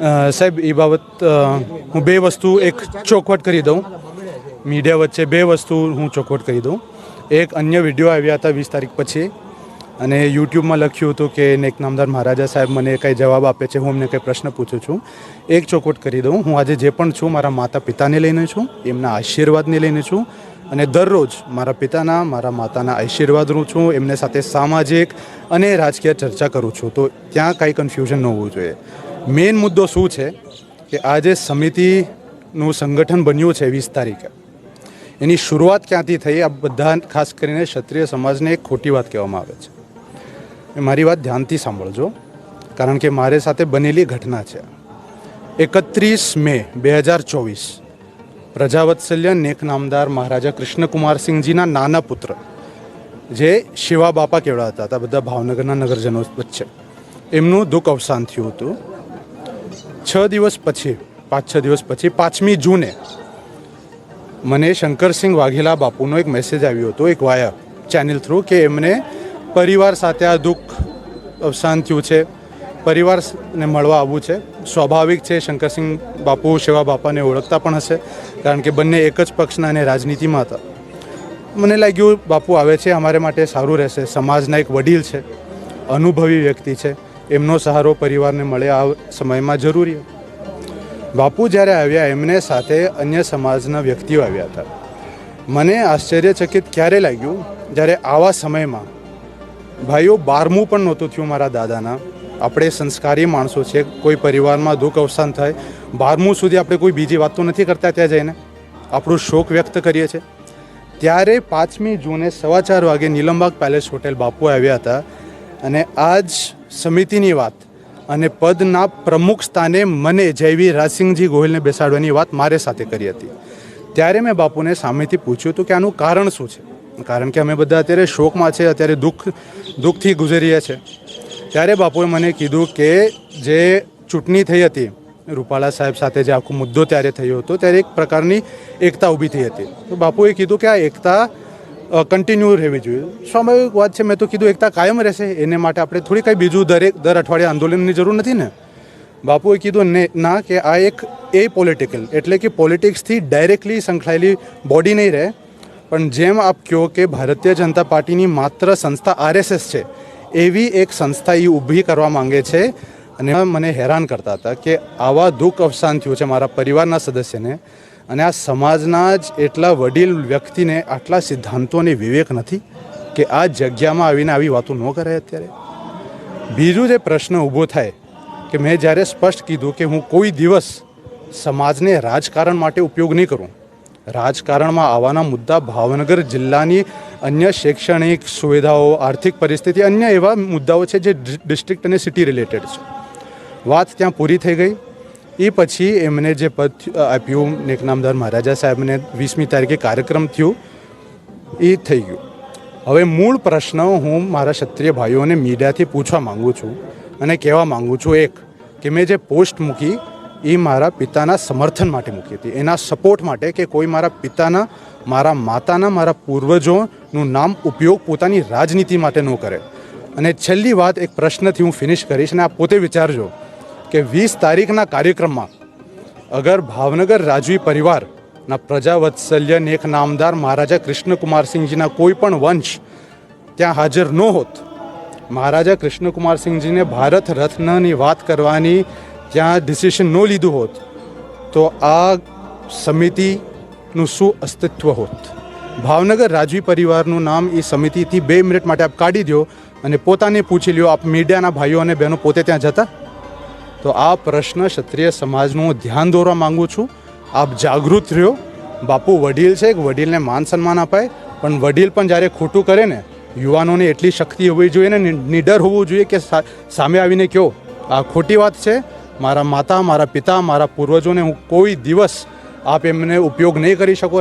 સાહેબ એ બાબત હું બે વસ્તુ એક ચોખવટ કરી દઉં. મીડિયા વચ્ચે બે વસ્તુ હું ચોખવટ કરી દઉં. એક અન્ય વિડીયો આવ્યા હતા 20 તારીખ પછી અને યુટ્યુબમાં લખ્યું હતું કે નેક નામદાર મહારાજા સાહેબ મને કંઈ જવાબ આપે છે, હું એમને કંઈ પ્રશ્ન પૂછું છું. એક ચોખવટ કરી દઉં, હું આજે જે પણ છું મારા માતા પિતાને લઈને છું, એમના આશીર્વાદને લઈને છું અને દરરોજ મારા પિતાના મારા માતાના આશીર્વાદ લઉં છું, એમને સાથે સામાજિક અને રાજકીય ચર્ચા કરું છું. તો ત્યાં કાંઈ કન્ફ્યુઝન ન હોવું જોઈએ. મેઇન મુદ્દો શું છે કે આજે સમિતિનું સંગઠન બન્યું છે 20 તારીખે, એની શરૂઆત ક્યાંથી થઈ? આ બધા ખાસ કરીને ક્ષત્રિય સમાજને એક ખોટી વાત કહેવામાં આવે છે. મારી વાત ધ્યાનથી સાંભળજો, કારણ કે મારી સાથે બનેલી ઘટના છે. 31 મે 2024 પ્રજાવત્સલ્ય નેક નામદાર મહારાજા કૃષ્ણકુમારસિંહજીના નાના પુત્ર, જે શિવા બાપા કહેવાતા હતા બધા ભાવનગરના નગરજનો વચ્ચે, એમનું દુઃખ અવસાન થયું હતું. 5-6 દિવસ પછી 5મી જૂને મને શંકરસિંહ વાઘેલા બાપુનો એક મેસેજ આવ્યો હતો, એક વાયા ચેનલ થ્રુ, કે એમને પરિવાર સાથે આ દુઃખ અવસાન થયું છે, પરિવારને મળવા આવવું છે. સ્વાભાવિક છે, શંકરસિંહ બાપુ શિવા બાપાને ઓળખતા પણ હશે, કારણ કે બંને એક જ પક્ષના અને રાજનીતિમાં હતા. મને લાગ્યું બાપુ આવે છે અમારે માટે સારું રહેશે, સમાજના એક વડીલ છે, અનુભવી વ્યક્તિ છે, એમનો સહારો પરિવારને મળે આ સમયમાં જરૂરી. બાપુ જ્યારે આવ્યા એમને સાથે અન્ય સમાજના વ્યક્તિઓ આવ્યા હતા. મને આશ્ચર્યચકિત ક્યારે લાગ્યું? જ્યારે આવા સમયમાં ભાઈઓ 12મું પણ નહોતું થયું મારા દાદાના. આપણે સંસ્કારી માણસો છે, કોઈ પરિવારમાં દુઃખ અવસાન થાય 12મું સુધી આપણે કોઈ બીજી વાત તો નથી કરતા, ત્યાં જઈને આપણું શોક વ્યક્ત કરીએ છીએ. ત્યારે 5મી જૂને 4:15 વાગે નીલમબાગ પેલેસ હોટેલ બાપુ આવ્યા હતા અને આજ સમિતિની વાત અને પદના પ્રમુખ સ્થાને મને જયવીર રાજસિંહજી ગોહિલને બેસાડવાની વાત મારે સાથે કરી હતી. ત્યારે મેં બાપુને સામેથી પૂછ્યું હતું કે આનું કારણ શું છે, કારણ કે અમે બધા અત્યારે શોકમાં છે, અત્યારે દુઃખથી ગુજરીએ છીએ. ત્યારે બાપુએ મને કીધું કે જે ચૂંટણી થઈ હતી રૂપાલા સાહેબ સાથે, જે આખો મુદ્દો ત્યારે થયો હતો, ત્યારે એક પ્રકારની એકતા ઊભી થઈ હતી. તો બાપુએ કીધું કે આ એકતા કન્ટિન્યુ રહેવી જોઈએ. સ્વાભાવિક વાત છે, મેં તો કીધું એકતા કાયમ રહેશે, એને માટે આપણે થોડી કંઈ બીજું દર અઠવાડિયે આંદોલનની જરૂર નથી ને. બાપુએ કીધું ના, કે આ એક પોલિટિકલ, એટલે કે પોલિટિક્સથી ડાયરેક્ટલી સંકળાયેલી બોડી નહીં રહે, પણ જેમ આપ કહો કે ભારતીય જનતા પાર્ટીની માત્ર સંસ્થા RSS છે, એવી એક સંસ્થા એ ઊભી કરવા માંગે છે. અને મને હેરાન કરતા હતા કે આવા દુઃખ અવસાન થયું છે મારા પરિવારના સદસ્યને, અને આ સમાજના જ એટલા વડીલ વ્યક્તિને આટલા સિદ્ધાંતો અને વિવેક નથી કે આ જગ્યામાં આવીને આવી વાતો ન કરે. અત્યારે બીજું જે પ્રશ્ન ઊભો થાય કે મેં જ્યારે સ્પષ્ટ કીધું કે હું કોઈ દિવસ સમાજને રાજકારણ માટે ઉપયોગ નહીં કરું. રાજકારણમાં આવવાના મુદ્દા ભાવનગર જિલ્લાની અન્ય શૈક્ષણિક સુવિધાઓ, આર્થિક પરિસ્થિતિ, અન્ય એવા મુદ્દાઓ છે જે ડિસ્ટ્રિક્ટ અને સિટી રિલેટેડ છે. વાત ત્યાં પૂરી થઈ ગઈ. એ પછી એમને જે પદ આપ્યું નેક નામદાર મહારાજા સાહેબને 20મી તારીખે કાર્યક્રમ થયું, એ થઈ ગયું. હવે મૂળ પ્રશ્ન હું મારા ક્ષત્રિય ભાઈઓને મીડિયાથી પૂછવા માગું છું અને કહેવા માગું છું, એક કે મેં જે પોસ્ટ મૂકી એ મારા પિતાના સમર્થન માટે મૂકી હતી, એના સપોર્ટ માટે, કે કોઈ મારા પિતાના, મારા માતાના, મારા પૂર્વજોનું નામ ઉપયોગ પોતાની રાજનીતિ માટે ન કરે. અને છેલ્લી વાત એક પ્રશ્નથી હું ફિનિશ કરીશ, અને આપ પોતે વિચારજો કે 20 તારીખના કાર્યક્રમમાં અગર ભાવનગર રાજવી પરિવારના પ્રજાવત્સલ્ય નેક નામદાર મહારાજા કૃષ્ણકુમારસિંહજીના કોઈ પણ વંશ ત્યાં હાજર ન હોત, મહારાજા કૃષ્ણકુમારસિંહજીને ભારત રત્નની વાત કરવાની ત્યાં ડિસિશન ન લીધું હોત, તો આ સમિતિનું શું અસ્તિત્વ હોત? ભાવનગર રાજવી પરિવારનું નામ એ સમિતિથી 2 મિનિટ માટે આપ કાઢી દો અને પોતાને પૂછી લ્યો, આપ મીડિયાના ભાઈઓ અને બહેનો પોતે ત્યાં જતા? તો આ પ્રશ્ન ક્ષત્રિય સમાજનું ધ્યાન દોરવા માગું છું. આપ જાગૃત રહ્યો. બાપુ વડીલ છે, વડીલને માન સન્માન અપાય, પણ વડીલ પણ જ્યારે ખોટું કરે ને, યુવાનોને એટલી શક્તિ હોવી જોઈએ ને નિડર હોવું જોઈએ કે સામે આવીને કહો આ ખોટી વાત છે. મારા માતા, મારા પિતા, મારા પૂર્વજોને હું કોઈ દિવસ આપ એમને ઉપયોગ નહીં કરી શકો.